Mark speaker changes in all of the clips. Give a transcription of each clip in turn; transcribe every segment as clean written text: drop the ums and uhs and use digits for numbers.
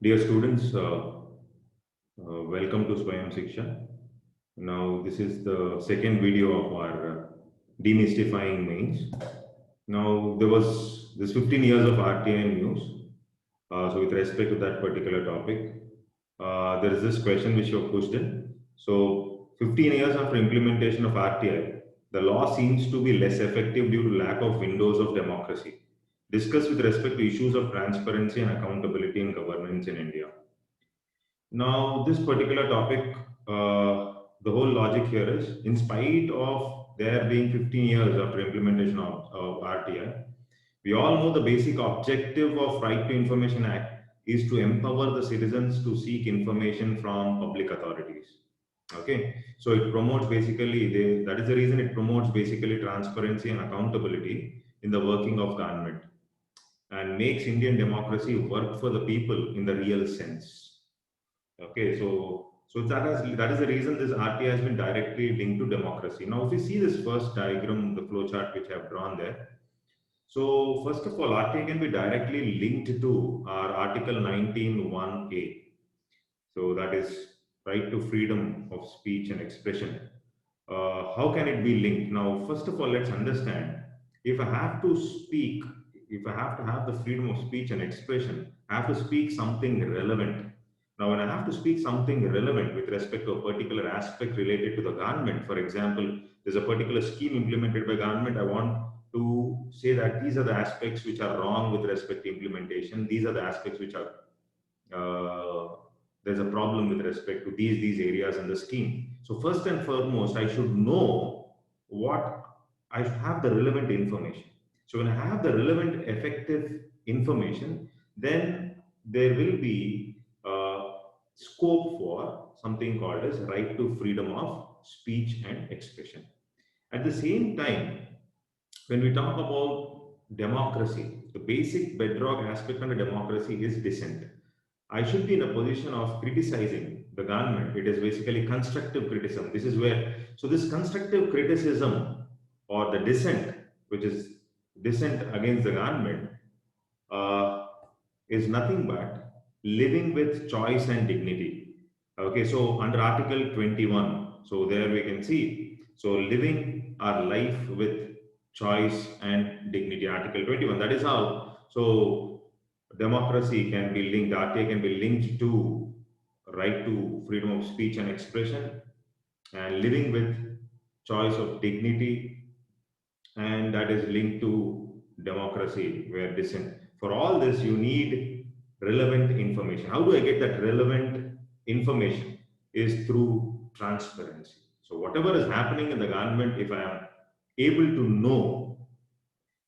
Speaker 1: Dear students, welcome to Swayam Shiksha. Now, this is the second video of our demystifying mains. Now, there was this 15 years of RTI news. So, with respect to that particular topic, there is this question which you have pushed in. So, 15 years after implementation of RTI, the law seems to be less effective due to lack of windows of democracy. Discuss with respect to issues of transparency and accountability in governance in India. Now, this particular topic, the whole logic here is, in spite of there being 15 years after implementation of RTI, we all know the basic objective of Right to Information Act is to empower the citizens to seek information from public authorities. Okay, so it promotes basically, that is the reason it promotes basically transparency and accountability in the working of government and makes Indian democracy work for the people in the real sense. Okay, so that is the reason this RT has been directly linked to democracy. Now, if we see this first diagram, the flowchart which I have drawn there. So first of all, RTA can be directly linked to our Article 19(1)(a). So that is right to freedom of speech and expression. How can it be linked? Now, first of all, let's understand, if I have to speak, if I have to have the freedom of speech and expression, I have to speak something relevant. Now, when I have to speak something relevant with respect to a particular aspect related to the government, for example, there's a particular scheme implemented by government, I want to say that these are the aspects which are wrong with respect to implementation. These are the aspects which are there's a problem with respect to these areas in the scheme. So first and foremost, I should know what I should have the relevant information. So when I have the relevant, effective information, then there will be scope for something called as right to freedom of speech and expression. At the same time, when we talk about democracy, the basic bedrock aspect of a democracy is dissent. I should be in a position of criticizing the government. It is basically constructive criticism. This is where, so this constructive criticism or the dissent, which is dissent against the government, uh, is nothing but living with choice and dignity. Okay, so under Article 21, so there we can see, so living our life with choice and dignity, Article 21. That is how, so democracy can be linked, RTA can be linked to right to freedom of speech and expression and living with choice of dignity, and that is linked to democracy where dissent. For all this, you need relevant information. How do I get that relevant information? Is through transparency. So whatever is happening in the government, if I am able to know,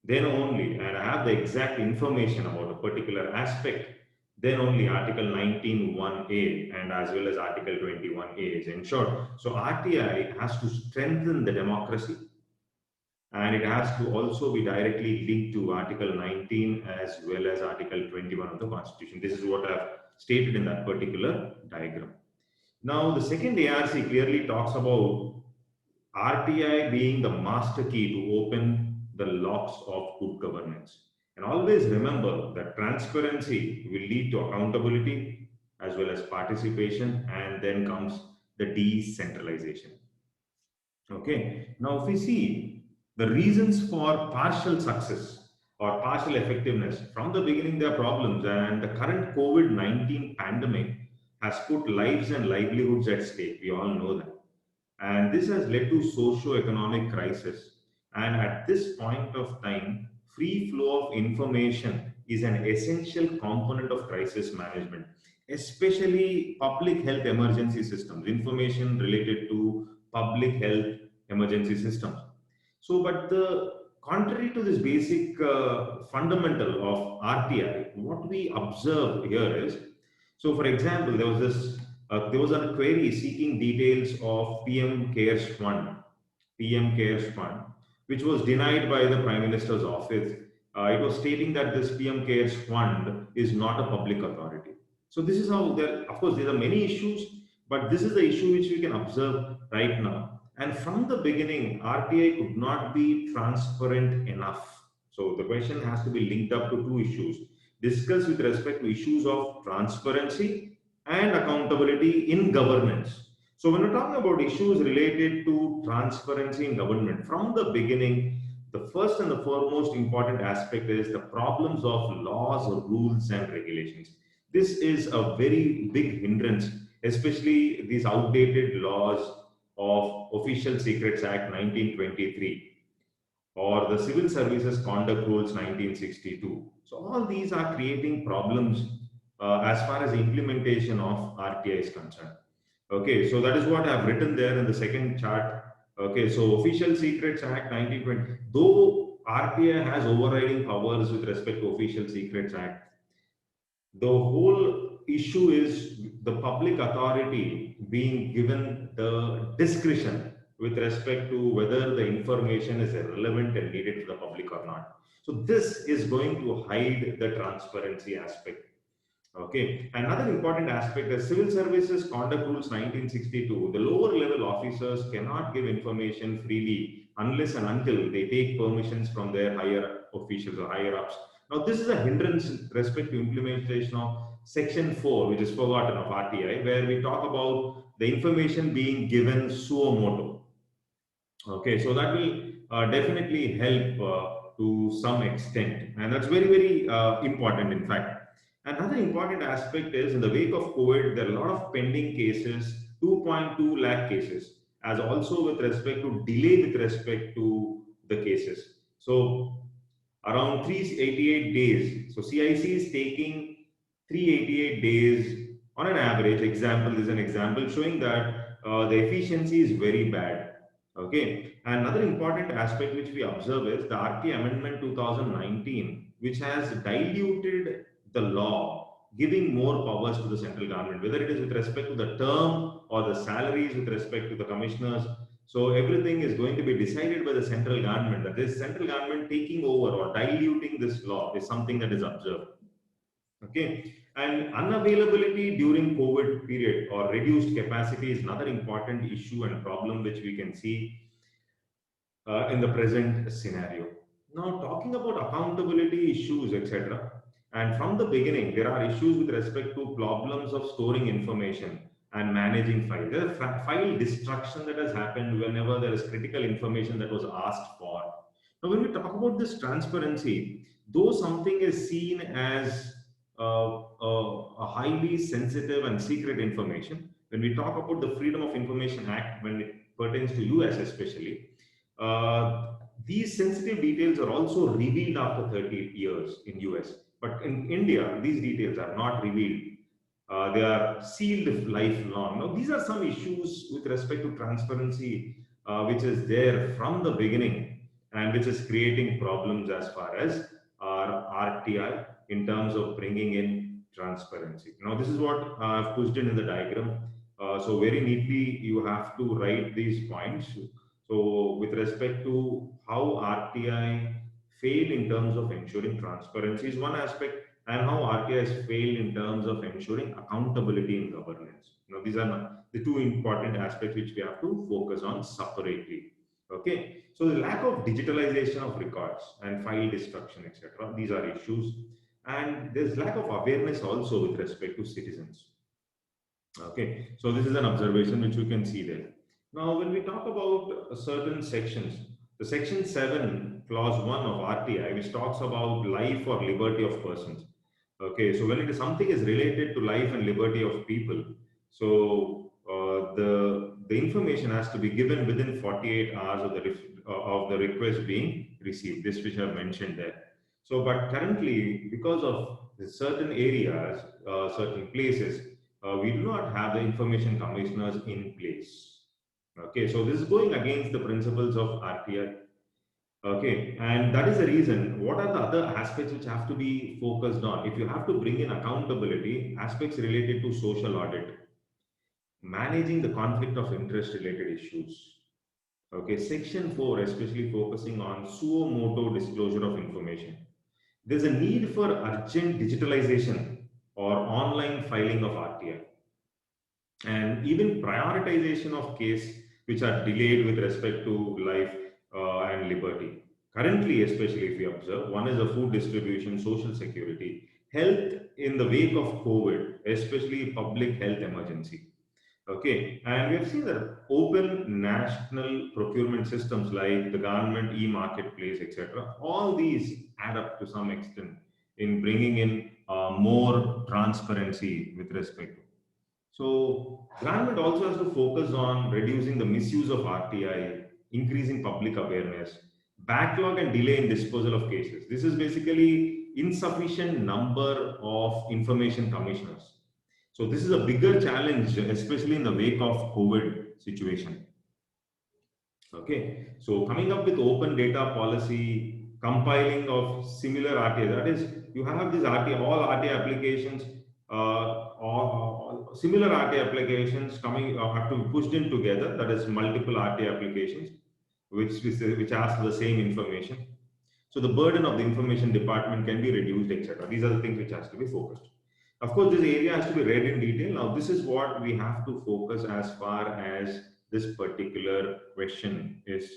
Speaker 1: then only, and I have the exact information about a particular aspect, then only Article 19(1)(a) and as well as Article 21(a) is ensured. So RTI has to strengthen the democracy, and it has to also be directly linked to Article 19 as well as Article 21 of the Constitution. This is what I've stated in that particular diagram. Now, the second ARC clearly talks about RTI being the master key to open the locks of good governance. And always remember that transparency will lead to accountability as well as participation, and then comes the decentralization. Okay, now if we see the reasons for partial success or partial effectiveness, from the beginning there are problems, and the current COVID-19 pandemic has put lives and livelihoods at stake. We all know that. And this has led to socio-economic crisis. And at this point of time, free flow of information is an essential component of crisis management, especially public health emergency systems, information related to public health emergency systems. So, but the contrary to this basic fundamental of RTI, what we observe here is, so for example, there was a query seeking details of PM Cares Fund, which was denied by the Prime Minister's office. It was stating that this PM Cares Fund is not a public authority. So this is how there, of course, there are many issues, but this is the issue which we can observe right now. And from the beginning, RTI could not be transparent enough. So the question has to be linked up to two issues. discuss with respect to issues of transparency and accountability in governance. So when we're talking about issues related to transparency in government, from the beginning, the first and the foremost important aspect is the problems of laws, rules, and regulations. This is a very big hindrance, especially these outdated laws of Official Secrets Act 1923 or the Civil Services Conduct Rules 1962. So all these are creating problems as far as the implementation of RTI is concerned. Okay, so that is what I have written there in the second chart. Okay, so Official Secrets Act 1920, though RTI has overriding powers with respect to Official Secrets Act, the whole issue is the public authority being given the discretion with respect to whether the information is relevant and needed for the public or not. So this is going to hide the transparency aspect. Okay. Another important aspect is Civil Services Conduct Rules 1962. The lower level officers cannot give information freely unless and until they take permissions from their higher officials or higher ups. Now, this is a hindrance in respect to implementation of Section 4, which is forgotten of RTI, where we talk about the information being given suo moto. Okay, so that will definitely help to some extent, and that's very, very important, in fact. Another important aspect is in the wake of COVID, there are a lot of pending cases, 2.2 lakh cases, as also with respect to delay with respect to the cases. So around 388 days. So CIC is taking 388 days on an average. Example is an example showing that the efficiency is very bad. Okay. And another important aspect which we observe is the RT Amendment 2019, which has diluted the law, giving more powers to the central government, whether it is with respect to the term or the salaries with respect to the commissioners. So everything is going to be decided by the central government. That is, central government taking over or diluting this law is something that is observed. Okay, and unavailability during COVID period or reduced capacity is another important issue and problem which we can see in the present scenario. Now, talking about accountability issues, etc., and from the beginning, there are issues with respect to problems of storing information and managing files. There is file destruction that has happened whenever there is critical information that was asked for. Now, when we talk about this transparency, though something is seen as a highly sensitive and secret information, when we talk about the Freedom of Information Act, when it pertains to US especially, uh, these sensitive details are also revealed after 30 years in US. But in India, these details are not revealed. They are sealed lifelong. Now, these are some issues with respect to transparency, which is there from the beginning and which is creating problems as far as our RTI in terms of bringing in transparency. Now, this is what I've pushed in the diagram. So very neatly, you have to write these points. So with respect to how RTI failed in terms of ensuring transparency is one aspect, and how RTI has failed in terms of ensuring accountability in governance. Now, these are the two important aspects which we have to focus on separately. Okay, so the lack of digitalization of records and file destruction, etc. These are issues, and there's lack of awareness also with respect to citizens. Okay, so this is an observation which you can see there. Now, when we talk about certain sections, the section 7, clause 1 of RTI, which talks about life or liberty of persons. Okay, so when it is something is related to life and liberty of people, so the information has to be given within 48 hours of the request being received. This which I have mentioned there. So, but currently, because of the certain areas, certain places, we do not have the information commissioners in place. Okay, so this is going against the principles of RTI. Okay, and that is the reason. What are the other aspects which have to be focused on? If you have to bring in accountability, aspects related to social audit, managing the conflict of interest related issues. Okay, section 4, especially focusing on suo moto disclosure of information. There's a need for urgent digitalization or online filing of RTI, and even prioritization of case which are delayed with respect to life and liberty. Currently, especially if we observe, one is the food distribution, social security, health in the wake of COVID, especially public health emergency. Okay, and we have seen that open national procurement systems like the government e-marketplace, etc. All these add up to some extent in bringing in more transparency with respect to. So, government also has to focus on reducing the misuse of RTI, increasing public awareness, backlog and delay in disposal of cases. This is basically insufficient number of information commissioners. So this is a bigger challenge, especially in the wake of COVID situation. Okay, so coming up with open data policy, compiling of similar RTA, that is, you have these RTA, all RTA applications, or similar RTA applications coming have to be pushed in together, that is multiple RTA applications, which ask the same information. So the burden of the information department can be reduced, etc. These are the things which has to be focused. Of course, this area has to be read in detail. Now, this is what we have to focus as far as this particular question is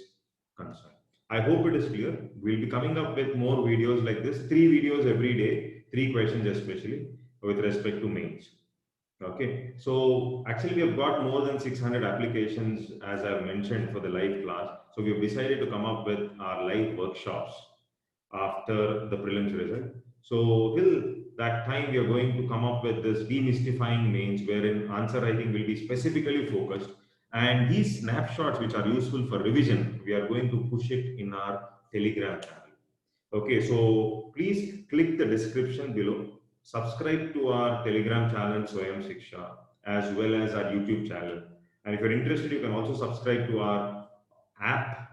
Speaker 1: concerned. I hope it is clear. We'll be coming up with more videos like this, 3 videos every day, 3 questions especially with respect to mains. Okay, so actually we have got more than 600 applications as I've mentioned for the live class. So we have decided to come up with our live workshops after the prelims result. So till that time, we are going to come up with this demystifying mains, wherein answer writing will be specifically focused. And these snapshots, which are useful for revision, we are going to push it in our Telegram channel. Okay, so please click the description below. Subscribe to our Telegram channel, Swayam Shiksha, as well as our YouTube channel. And if you're interested, you can also subscribe to our app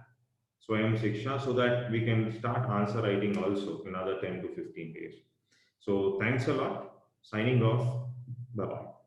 Speaker 1: Swayam Shiksha so that we can start answer writing also in another 10 to 15 days. So thanks a lot. Signing off. Bye bye.